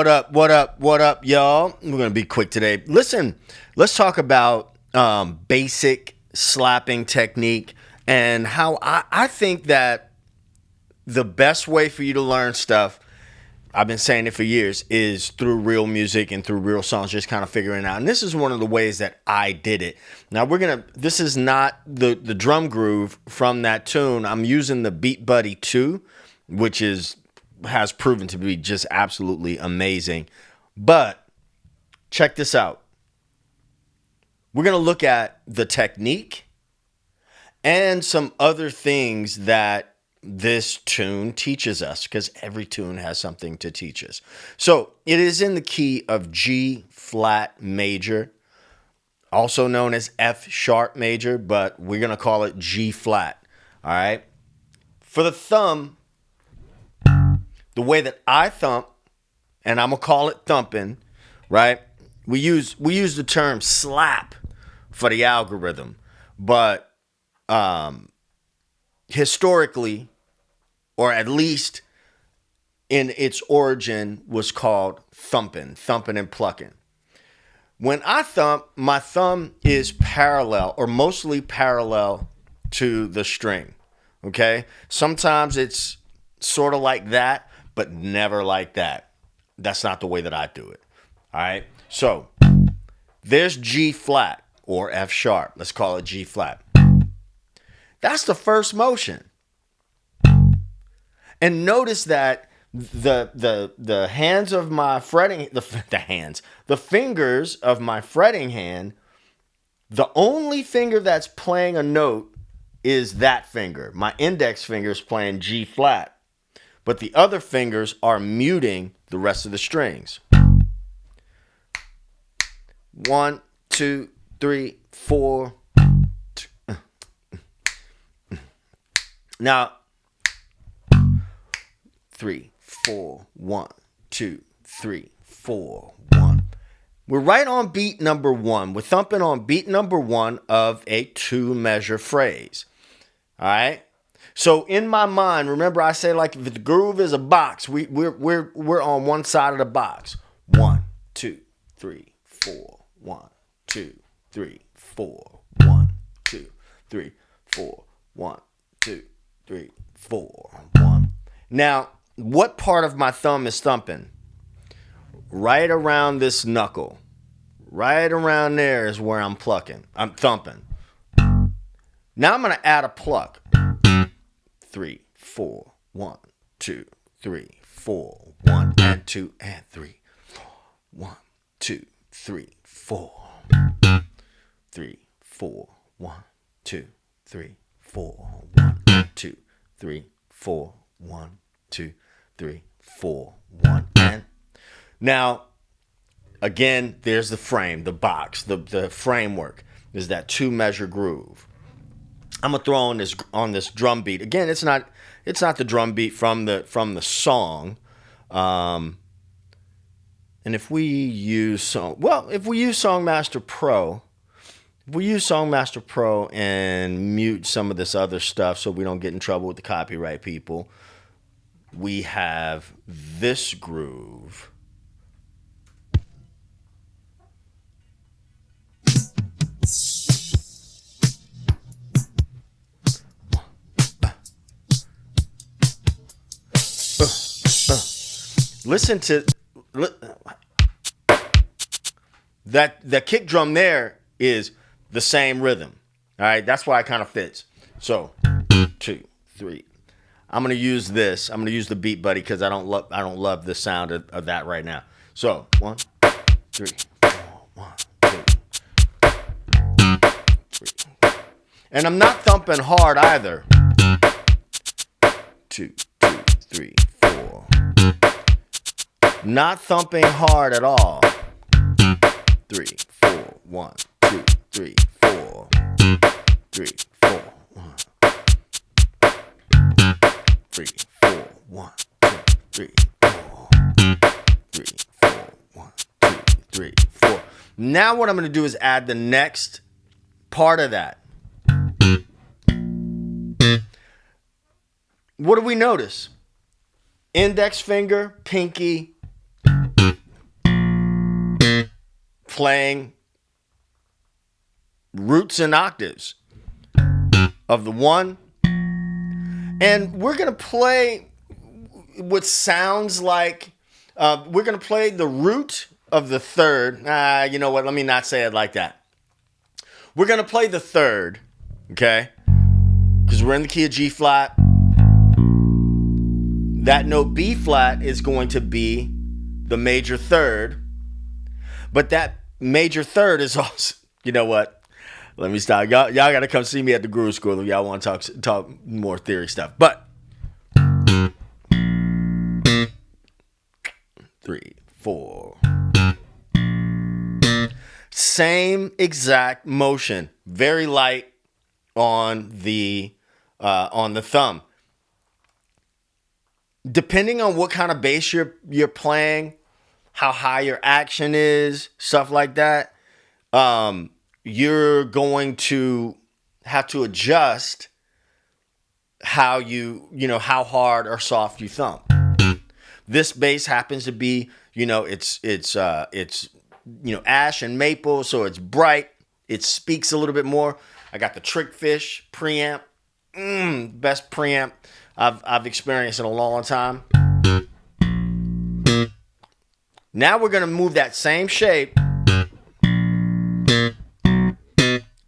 What up? What up? What up, y'all? We're gonna be quick today. Listen, let's talk about basic slapping technique and how I think that the best way for you to learn stuff, I've been saying it for years, is through real music and through real songs, just kind of figuring it out. And this is one of the ways that I did it. Now this is not the drum groove from that tune. I'm using the Beat Buddy 2, which has proven to be just absolutely amazing. But check this out. We're going to look at the technique and some other things that this tune teaches us, because every tune has something to teach us. So it is in the key of G flat major, also known as F sharp major, but we're going to call it G flat. All right. For the thumb, the way that I thump, and I'm going to call it thumping, right? We use the term slap for the algorithm, but historically, or at least in its origin, was called thumping and plucking. When I thump, my thumb is parallel, or mostly parallel to the string, okay? Sometimes it's sort of like that, but never like that. That's not the way that I do it. All right. So there's G flat or F sharp. Let's call it G flat. That's the first motion. And notice that the hands of my fretting, the fingers of my fretting hand, the only finger that's playing a note is that finger. My index finger is playing G flat. But the other fingers are muting the rest of the strings. 1, 2, 3, 4. Now, 3, 4, 1, 2, 3, 4, 1. We're right on beat number 1. We're thumping on beat number 1 of a 2-measure phrase. All right? So in my mind, remember I say, like, if the groove is a box, we're on one side of the box. 1, 2, 3, 4. 1, 2, 3, 4. 1, 2, 3, 4. 1, 2, 3, 4. 1. Now, what part of my thumb is thumping? Right around this knuckle. Right around there is where I'm plucking. I'm thumping. Now I'm going to add a pluck. 3, 4, 1, 2, 3, 4, 1, and 2, and 3, 4, 1, 2, 3, 4, 3, 4, 1, 2, 3, 4, 1, 2, 3, 4, 1, 2, 3, 4, 1, and now again, there's the frame, the box, the framework is that 2-measure groove. I'm gonna throw on this drum beat. Again, it's not the drum beat from the song. And if we use Songmaster Pro, and mute some of this other stuff so we don't get in trouble with the copyright people, we have this groove. Listen to that. The kick drum there is the same rhythm. All right, that's why it kind of fits. So 2, 3. I'm gonna use this. I'm gonna use the Beat Buddy because I don't love the sound of that right now. So 1, 3, 4, 1, 2, 3. And I'm not thumping hard either. 2, 3, 4. Not thumping hard at all. 3, 4, 1, 2, 3, 4. 3, 4, 1. 3, 4, 1, 2, 3, 4. 3, 4, 1, 2, 3, 4. Now what I'm going to do is add the next part of that. What do we notice? Index finger, pinky, playing roots and octaves of the 1. And we're going to play what sounds like, we're going to play the root of the 3rd. You know what? Let me not say it like that. We're going to play the 3rd, okay? Because we're in the key of G flat. That note B flat is going to be the major 3rd. But that major 3rd is also, you know what? Let me stop. Y'all got to come see me at the Groove School if y'all want to talk more theory stuff. But 3, 4. Same exact motion. Very light on the thumb. Depending on what kind of bass you're playing, how high your action is, stuff like that, you're going to have to adjust how how hard or soft you thumb. This bass happens to be, it's ash and maple, so it's bright. It speaks a little bit more. I got the Trickfish preamp, best preamp I've experienced in a long time. Now we're gonna move that same shape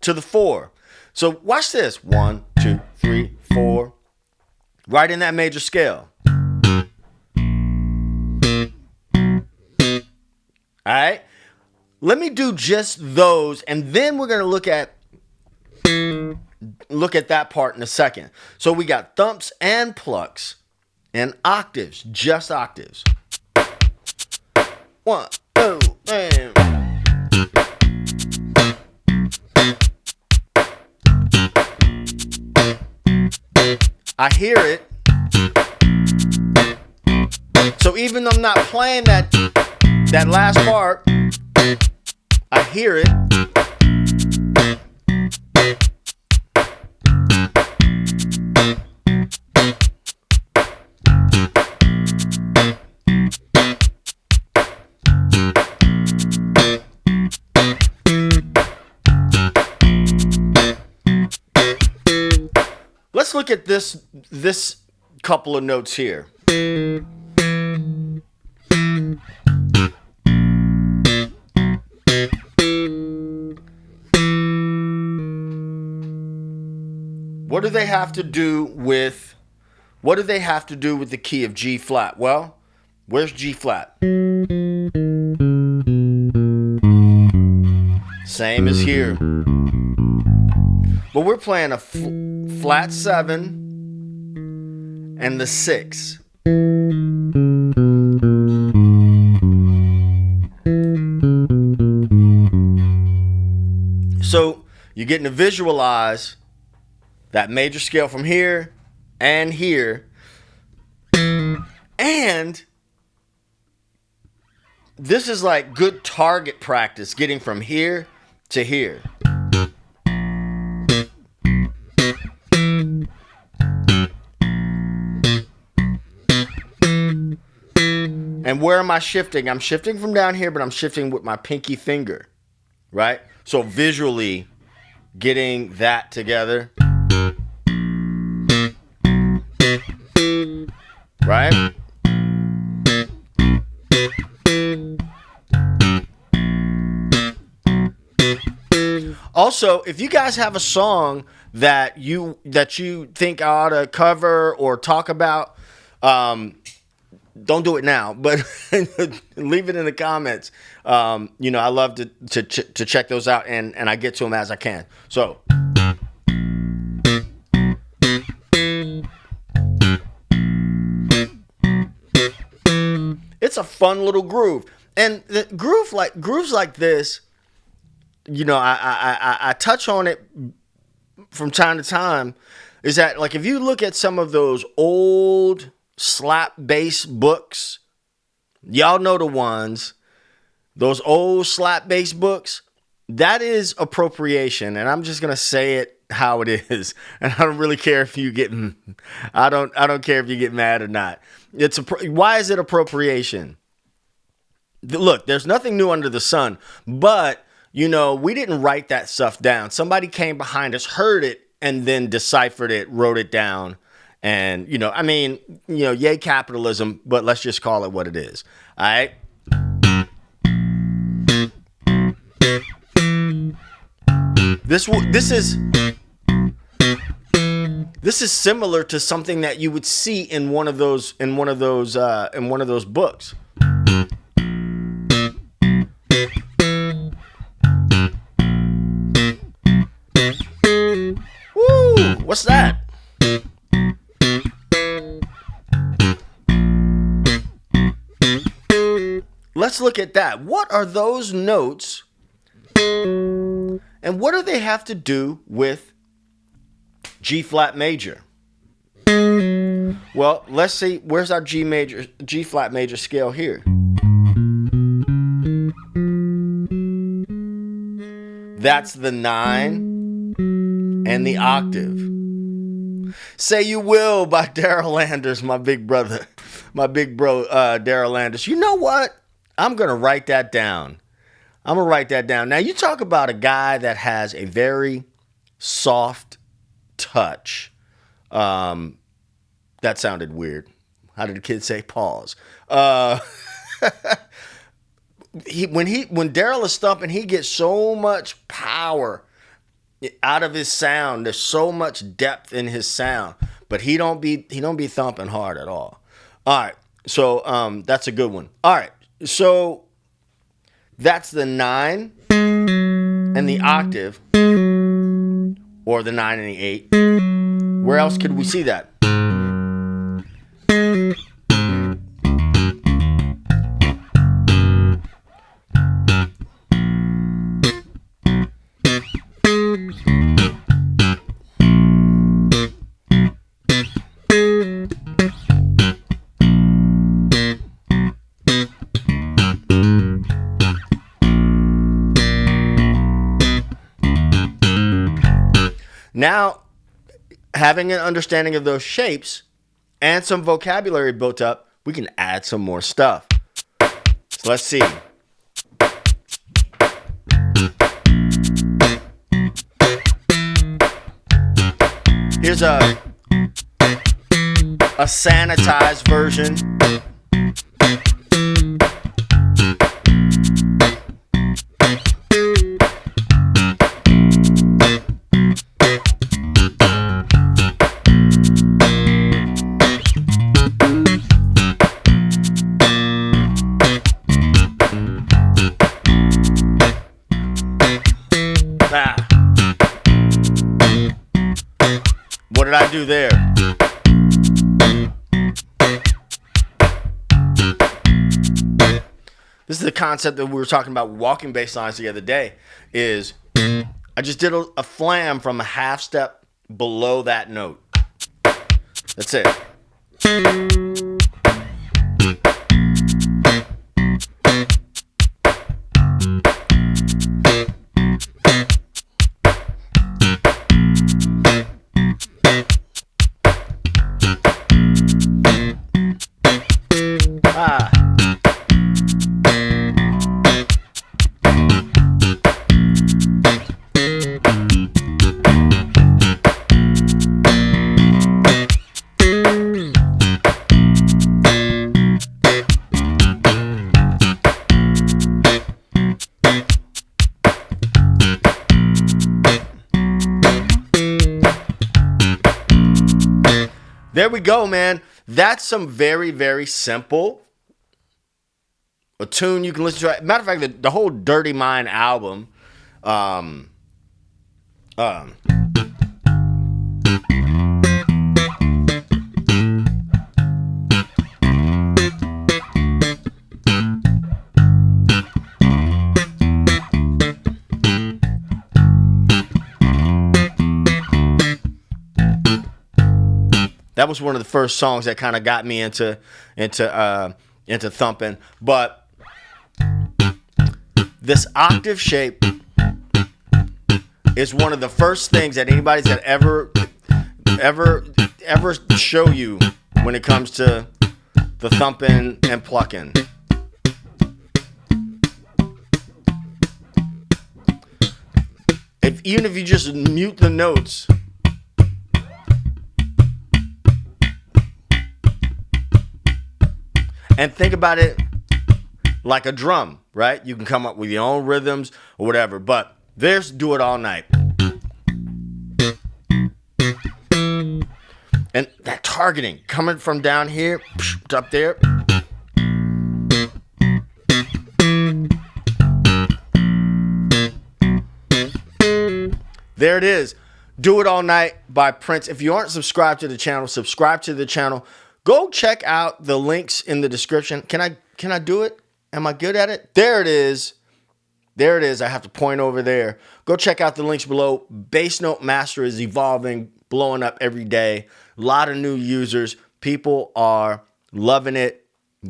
to the 4. So watch this. 1, 2, 3, 4. Right in that major scale. All right. Let me do just those, and then we're gonna look at that part in a second. So we got thumps and plucks and octaves, just octaves. 1, 2, 3. I hear it. So even though I'm not playing that last part, I hear it. Let's look at this couple of notes here. What do they have to do with the key of G flat? Well, where's G flat? Same as here. But we're playing a flat 7 and the 6. So you're getting to visualize that major scale from here and here. And this is like good target practice, getting from here to here. And where am I shifting? I'm shifting from down here, but I'm shifting with my pinky finger, right? So visually getting that together. Right? Also, if you guys have a song that you think I ought to cover or talk about, don't do it now, but leave it in the comments. I love to check those out, and I get to them as I can. So. It's a fun little groove. And the grooves like this, I touch on it from time to time, is that like if you look at some of those old slap bass books, y'all know the ones, those old slap bass books, that is appropriation. And I'm just going to say it how it is. And I don't really care if you get, I don't care if you get mad or not. Why is it appropriation? Look, there's nothing new under the sun, but, we didn't write that stuff down. Somebody came behind us, heard it, and then deciphered it, wrote it down. And, yay capitalism, but let's just call it what it is. All right. This is similar to something that you would see in one of those books. Woo! What's that? Let's look at that. What are those notes? And what do they have to do with G flat major? Well, let's see. Where's our G flat major scale here? That's the 9 and the octave. Say You Will by Daryl Landers, my big bro, Daryl Landers. You know what? I'm going to write that down. Now, you talk about a guy that has a very soft touch. That sounded weird. How did the kid say pause? When Daryl is thumping, he gets so much power out of his sound. There's so much depth in his sound, but he don't be thumping hard at all. All right, so that's a good one. All right, so that's the 9 and the octave, or the 9 and the 8. Where else could we see that? Now, having an understanding of those shapes and some vocabulary built up, we can add some more stuff. So let's see. Here's a sanitized version. What did I do there? This is the concept that we were talking about walking bass lines the other day. Is I just did a flam from a half step below that note. That's it. There we go, man. That's some very, very simple. A tune you can listen to. Matter of fact, the whole Dirty Mind album. That was one of the first songs that kind of got me into thumping. But this octave shape is one of the first things that anybody's that ever show you when it comes to the thumping and plucking. Even if you just mute the notes. And think about it like a drum, right? You can come up with your own rhythms or whatever, but there's do it all night. And that targeting coming from down here up there. There it is. Do It All Night by Prince. If you aren't subscribed to the channel, subscribe to the channel. Go check out the links in the description. Can I do it? Am I good at it? There it is. There it is. I have to point over there. Go check out the links below. Bass Note Master is evolving, blowing up every day. A lot of new users. People are loving it.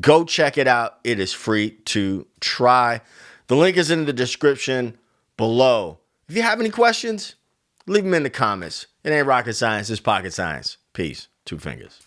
Go check it out. It is free to try. The link is in the description below. If you have any questions, leave them in the comments. It ain't rocket science, it's pocket science. Peace. 2 fingers.